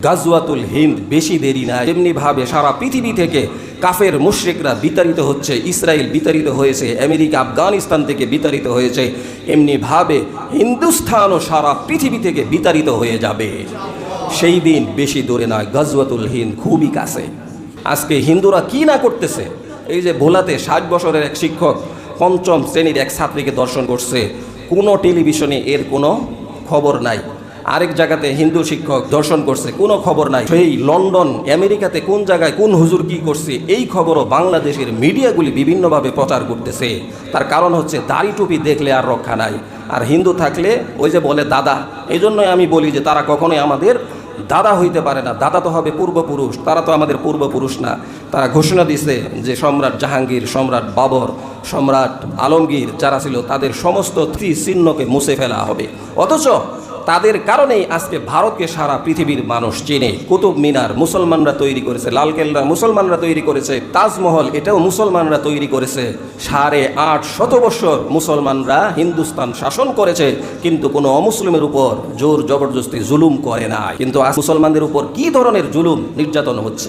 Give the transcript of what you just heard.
গাজওয়াতুল হিন্দ বেশি দেরি না, এমনি ভাবে সারা পৃথিবী থেকে কাফের মুশরিকরা বিতাড়িত হচ্ছে। ইসরায়েল বিতাড়িত হয়েছে, আমেরিকা আফগানিস্তান থেকে বিতাড়িত হয়েছে, এমনি ভাবে হিন্দুস্তানও সারা পৃথিবী থেকে বিতাড়িত হয়ে যাবে। সেই দিন বেশি দূরে নয়, গাজওয়াতুল হিন্দ খুবই কাছে। আজকে হিন্দুরা কি না করতেছে। এই যে ভোলাতে 60 বছরের এক শিক্ষক পঞ্চম শ্রেণীর এক ছাত্রীকে ধর্ষণ করছে, কোনো টেলিভিশনে এর কোনো খবর নাই। আরেক জায়গাতে হিন্দু শিক্ষক ধর্ষণ করছে, কোনো খবর নাই। সেই লন্ডন আমেরিকাতে কোন জায়গায় কোন হুজুর কি করছে এই খবরও বাংলাদেশের মিডিয়াগুলি বিভিন্নভাবে প্রচার করতেছে। তার কারণ হচ্ছে দাড়ি টুপি দেখলে আর রক্ষা নাই, আর হিন্দু থাকলে ওই যে বলে দাদা। এই জন্যই আমি বলি যে তারা কখনোই আমাদের দাদা হইতে পারে না। দাদা তো হবে পূর্বপুরুষ, তারা তো আমাদের পূর্বপুরুষ না। তারা ঘোষণা দিছে যে সম্রাট জাহাঙ্গীর, সম্রাট বাবর, সম্রাট আলমগীর যারা ছিল তাদের সমস্ত চিহ্নকে মুছে ফেলা হবে। অথচ তাদের কারণেই আজকে ভারতকে সারা পৃথিবীর মানুষ চেনে। কুতুব মিনার মুসলমানরা তৈরি করেছে, লালকেল্লা মুসলমানরা তৈরি করেছে, তাজমহল এটাও মুসলমানরা তৈরি করেছে। 850 বছর মুসলমানরা হিন্দুস্তান শাসন করেছে, কিন্তু কোনো অমুসলিমের উপর জোর জবরদস্তি জুলুম করে না। কিন্তু আজ মুসলমানদের উপর কি ধরনের জুলুম নির্যাতন হচ্ছে।